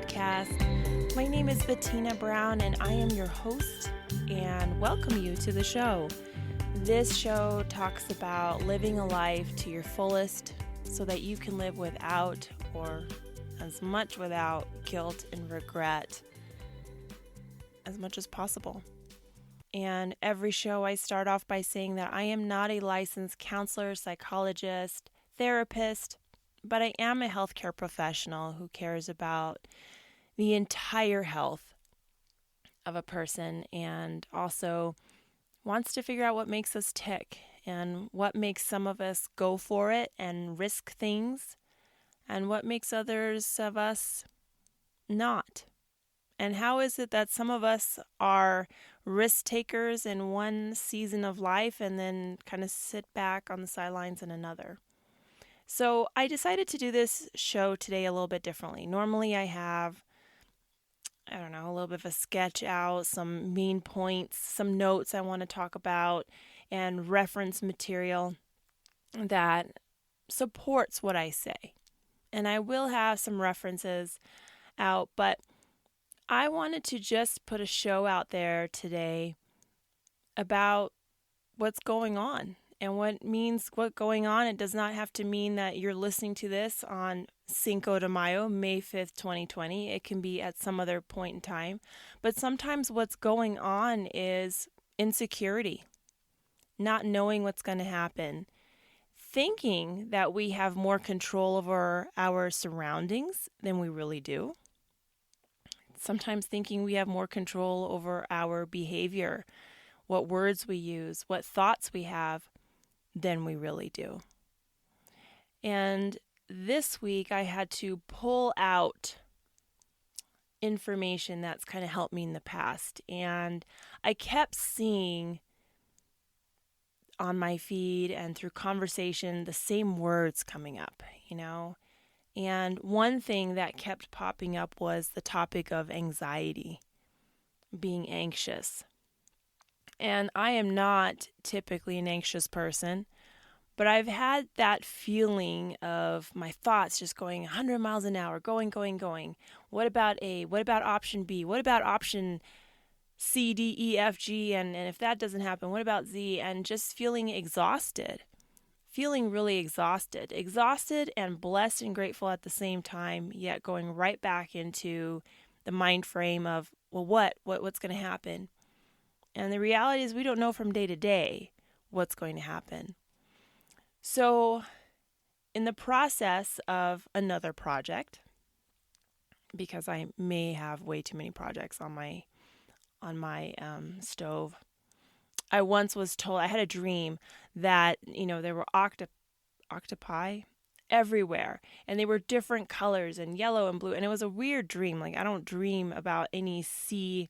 podcast. My name is Bettina Brown, and I am your host, and welcome you to the show. This show talks about living a life to your fullest so that you can live without, or as much without, guilt and regret as much as possible. And every show I start off by saying that I am not a licensed counselor, psychologist, therapist, but I am a healthcare professional who cares about the entire health of a person and also wants to figure out what makes us tick and what makes some of us go for it and risk things and what makes others of us not. And how is it that some of us are risk takers in one season of life and then kind of sit back on the sidelines in another? So I decided to do this show today a little bit differently. Normally I have, a little bit of a sketch out, some main points, some notes I want to talk about, and reference material that supports what I say. And I will have some references out, but I wanted to just put a show out there today about what's going on. And what going on, it does not have to mean that you're listening to this on Cinco de Mayo, May 5th, 2020. It can be at some other point in time. But sometimes what's going on is insecurity, not knowing what's going to happen, thinking that we have more control over our surroundings than we really do. Sometimes thinking we have more control over our behavior, what words we use, what thoughts we have, than we really do. And this week I had to pull out information that's kind of helped me in the past. And I kept seeing on my feed and through conversation the same words coming up, And one thing that kept popping up was the topic of anxiety, being anxious. And I am not typically an anxious person, but I've had that feeling of my thoughts just going 100 miles an hour, going. What about A? What about option B? What about option C, D, E, F, G? And if that doesn't happen, what about Z? And just feeling exhausted, feeling really exhausted and blessed and grateful at the same time, yet going right back into the mind frame of, well, what's going to happen? And the reality is we don't know from day to day what's going to happen. So in the process of another project, because I may have way too many projects on my stove, I once was told, I had a dream that, there were octopi everywhere, and they were different colors and yellow and blue. And it was a weird dream. Like, I don't dream about any sea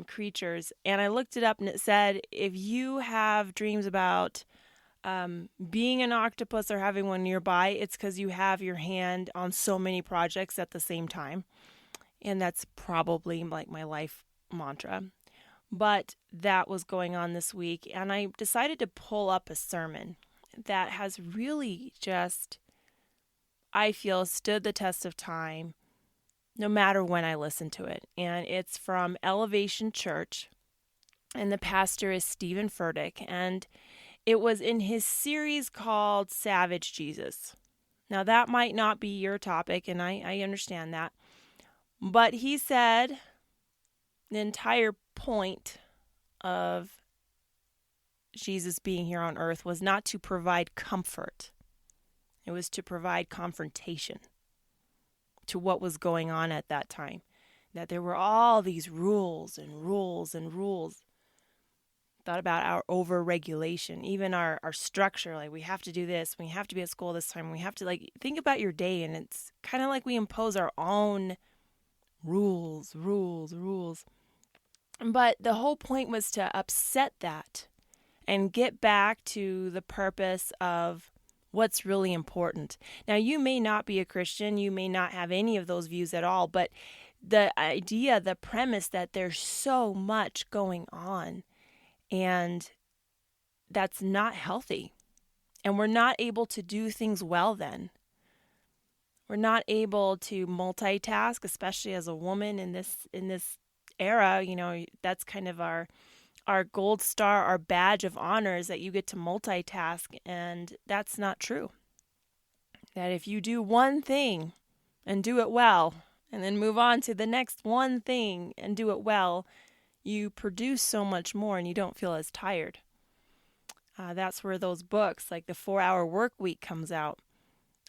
creatures. And I looked it up and it said, if you have dreams about being an octopus or having one nearby, it's because you have your hand on so many projects at the same time. And that's probably like my life mantra. But that was going on this week. And I decided to pull up a sermon that has really just, I feel, stood the test of time no matter when I listen to it. And it's from Elevation Church, and the pastor is Stephen Furtick, and it was in his series called Savage Jesus. Now, that might not be your topic, and I understand that, but he said the entire point of Jesus being here on earth was not to provide comfort. It was to provide confrontation to what was going on at that time. That there were all these rules and rules and rules. Thought about our over-regulation, even our structure. Like, we have to do this, we have to be at school this time, we have to, think about your day, and it's kind of like we impose our own rules. But the whole point was to upset that and get back to the purpose of what's really important. Now, you may not be a Christian, you may not have any of those views at all, but the idea, the premise that there's so much going on and that's not healthy, and we're not able to do things well then. We're not able to multitask, especially as a woman in this era. That's kind of our gold star, our badge of honor is that you get to multitask, and that's not true. That if you do one thing and do it well, and then move on to the next one thing and do it well, you produce so much more and you don't feel as tired. That's where those books like the 4-Hour Work Week comes out.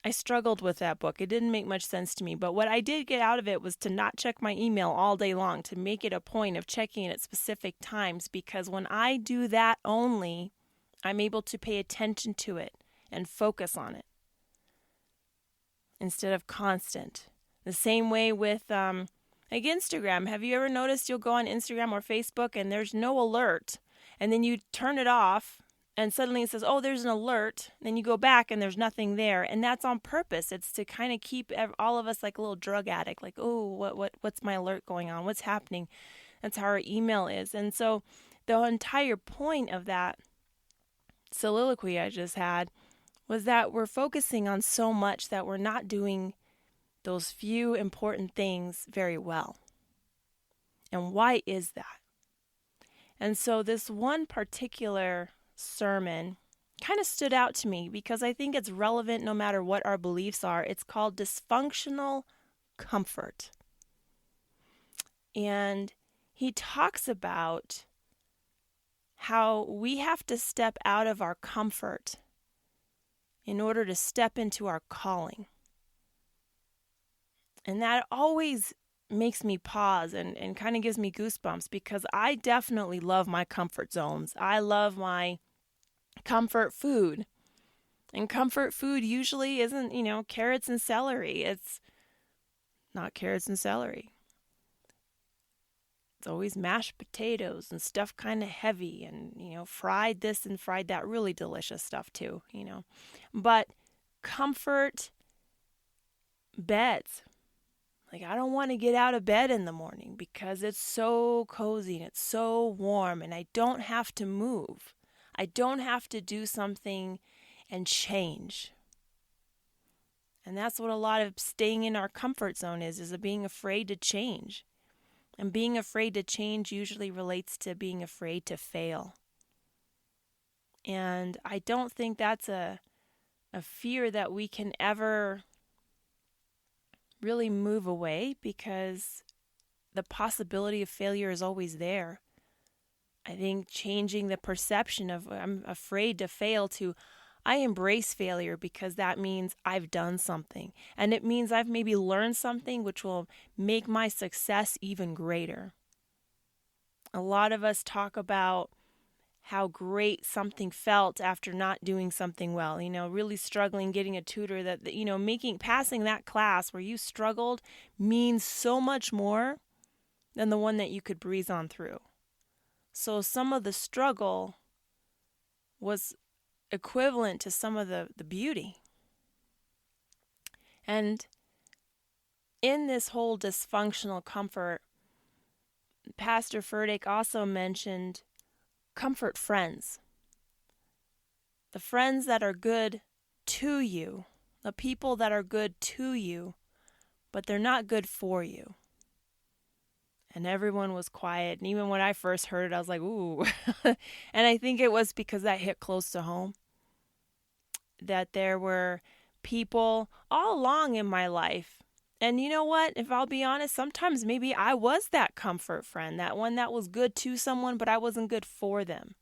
I struggled with that book. It didn't make much sense to me. But what I did get out of it was to not check my email all day long, to make it a point of checking it at specific times, because when I do that only, I'm able to pay attention to it and focus on it instead of constant. The same way with like Instagram. Have you ever noticed you'll go on Instagram or Facebook and there's no alert, and then you turn it off and suddenly it says, oh, there's an alert. Then you go back and there's nothing there. And that's on purpose. It's to kind of keep all of us like a little drug addict. Like, oh, what's my alert going on? What's happening? That's how our email is. And so the entire point of that soliloquy I just had was that we're focusing on so much that we're not doing those few important things very well. And why is that? And so this one particular sermon kind of stood out to me because I think it's relevant no matter what our beliefs are. It's called Dysfunctional Comfort. And he talks about how we have to step out of our comfort in order to step into our calling. And that always makes me pause and kind of gives me goosebumps, because I definitely love my comfort zones. I love my comfort food. And comfort food usually isn't, carrots and celery. It's not carrots and celery. It's always mashed potatoes and stuff kind of heavy and, fried this and fried that. Really delicious stuff too, But comfort beds. Like, I don't want to get out of bed in the morning because it's so cozy and it's so warm and I don't have to move. I don't have to do something and change. And that's what a lot of staying in our comfort zone is being afraid to change. And being afraid to change usually relates to being afraid to fail. And I don't think that's a fear that we can ever really move away, because the possibility of failure is always there. I think changing the perception of I'm afraid to fail to I embrace failure, because that means I've done something. And it means I've maybe learned something which will make my success even greater. A lot of us talk about how great something felt after not doing something well, really struggling, getting a tutor that, passing that class where you struggled means so much more than the one that you could breeze on through. So some of the struggle was equivalent to some of the beauty. And in this whole dysfunctional comfort, Pastor Furtick also mentioned comfort friends. The friends that are good to you, the people that are good to you, but they're not good for you. And everyone was quiet. And even when I first heard it, I was like, ooh. And I think it was because that hit close to home. That there were people all along in my life. And you know what? If I'll be honest, sometimes maybe I was that comfort friend, that one that was good to someone, but I wasn't good for them.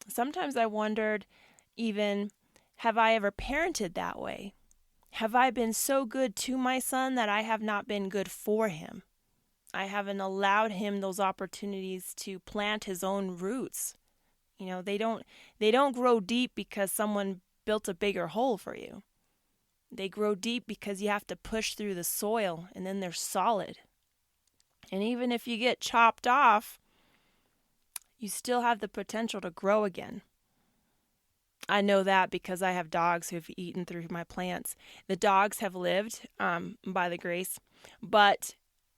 Sometimes I wondered even, have I ever parented that way? Have I been so good to my son that I have not been good for him? I haven't allowed him those opportunities to plant his own roots. They don't grow deep because someone built a bigger hole for you. They grow deep because you have to push through the soil, and then they're solid. And even if you get chopped off, you still have the potential to grow again. I know that because I have dogs who have eaten through my plants. The dogs have lived by the grace, but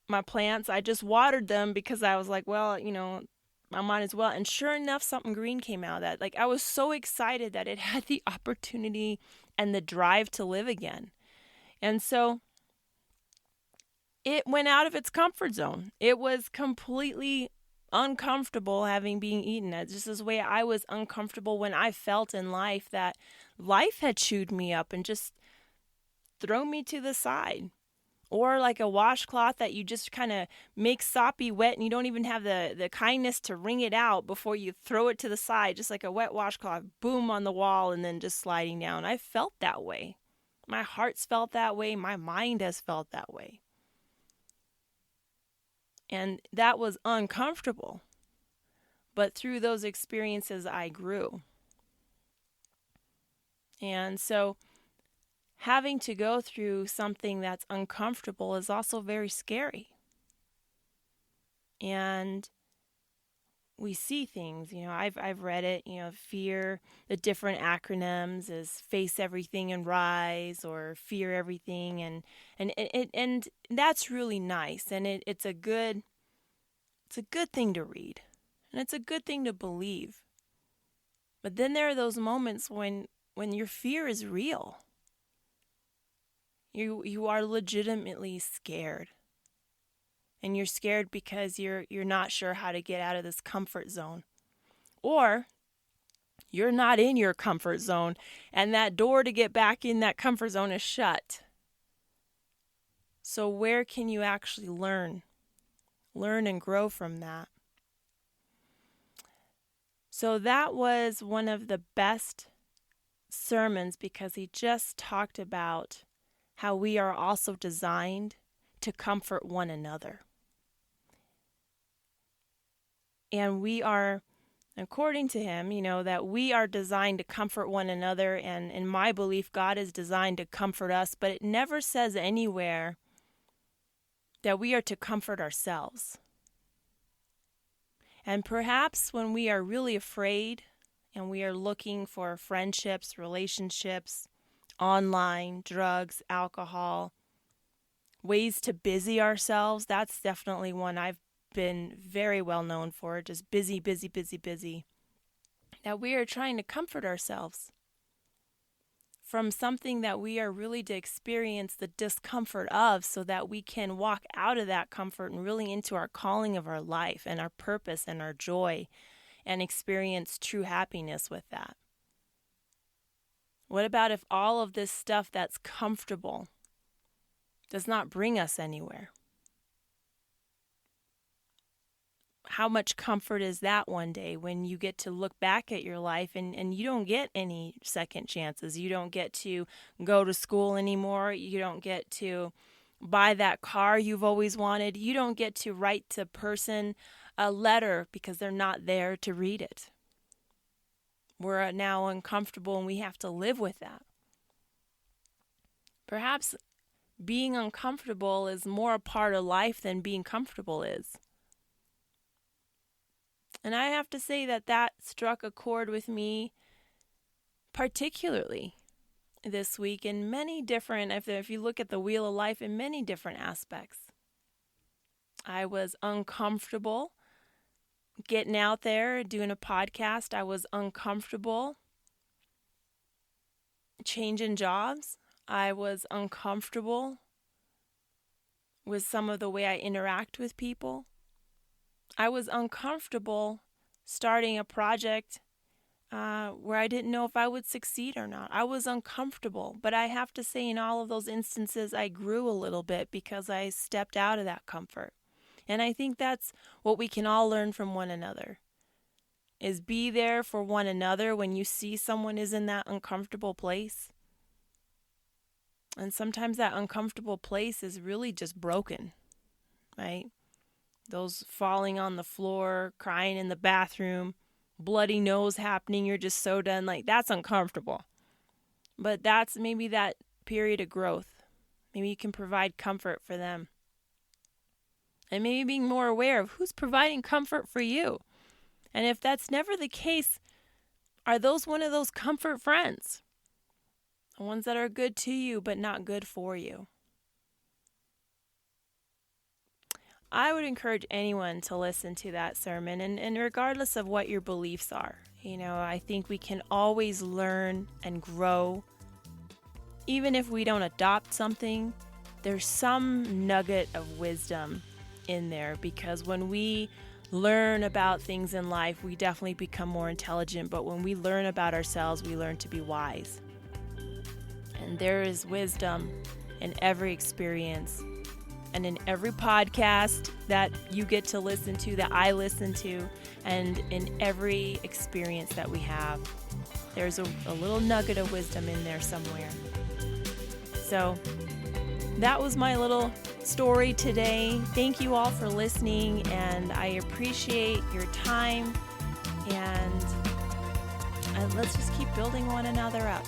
my plants, I just watered them because I was like, well, I might as well. And sure enough, something green came out of that. Like, I was so excited that it had the opportunity and the drive to live again. And so it went out of its comfort zone. It was completely uncomfortable having been eaten. It's just this way I was uncomfortable when I felt in life that life had chewed me up and just thrown me to the side. Or like a washcloth that you just kind of make soppy wet and you don't even have the kindness to wring it out before you throw it to the side, just like a wet washcloth, boom, on the wall and then just sliding down. I felt that way. My heart's felt that way. My mind has felt that way. And that was uncomfortable. But through those experiences, I grew. And so having to go through something that's uncomfortable is also very scary. And we see things, I've read it, fear, the different acronyms is face everything and rise, or fear everything, and that's really nice, and it's a good thing to read, and it's a good thing to believe. But then there are those moments when your fear is real. You are legitimately scared. And you're scared because you're not sure how to get out of this comfort zone. Or you're not in your comfort zone and that door to get back in that comfort zone is shut. So where can you actually learn and grow from that? So that was one of the best sermons because he just talked about how we are also designed to comfort one another. And we are, according to him, that we are designed to comfort one another. And in my belief, God is designed to comfort us. But it never says anywhere that we are to comfort ourselves. And perhaps when we are really afraid and we are looking for friendships, relationships, online, drugs, alcohol, ways to busy ourselves, that's definitely one I've been very well known for, just busy, that we are trying to comfort ourselves from something that we are really to experience the discomfort of so that we can walk out of that comfort and really into our calling of our life and our purpose and our joy and experience true happiness with that. What about if all of this stuff that's comfortable does not bring us anywhere? How much comfort is that one day when you get to look back at your life and you don't get any second chances? You don't get to go to school anymore. You don't get to buy that car you've always wanted. You don't get to write to person a letter because they're not there to read it. We're now uncomfortable and we have to live with that. Perhaps being uncomfortable is more a part of life than being comfortable is. And I have to say that struck a chord with me particularly this week in many different, if you look at the wheel of life, in many different aspects. I was uncomfortable getting out there, doing a podcast. I was uncomfortable changing jobs. I was uncomfortable with some of the way I interact with people. I was uncomfortable starting a project where I didn't know if I would succeed or not. I was uncomfortable, but I have to say in all of those instances, I grew a little bit because I stepped out of that comfort. And I think that's what we can all learn from one another, is be there for one another when you see someone is in that uncomfortable place. And sometimes that uncomfortable place is really just broken, right? Those falling on the floor, crying in the bathroom, bloody nose happening, you're just so done. Like, that's uncomfortable. But that's maybe that period of growth. Maybe you can provide comfort for them. And maybe being more aware of who's providing comfort for you. And if that's never the case, are those one of those comfort friends? The ones that are good to you but not good for you. I would encourage anyone to listen to that sermon, and regardless of what your beliefs are. I think we can always learn and grow. Even if we don't adopt something, there's some nugget of wisdom in there, because when we learn about things in life, we definitely become more intelligent, but when we learn about ourselves, we learn to be wise. And there is wisdom in every experience and in every podcast that you get to listen to, that I listen to, and in every experience that we have. There's a little nugget of wisdom in there somewhere. So that was my little story today. Thank you all for listening, and I appreciate your time, and let's just keep building one another up.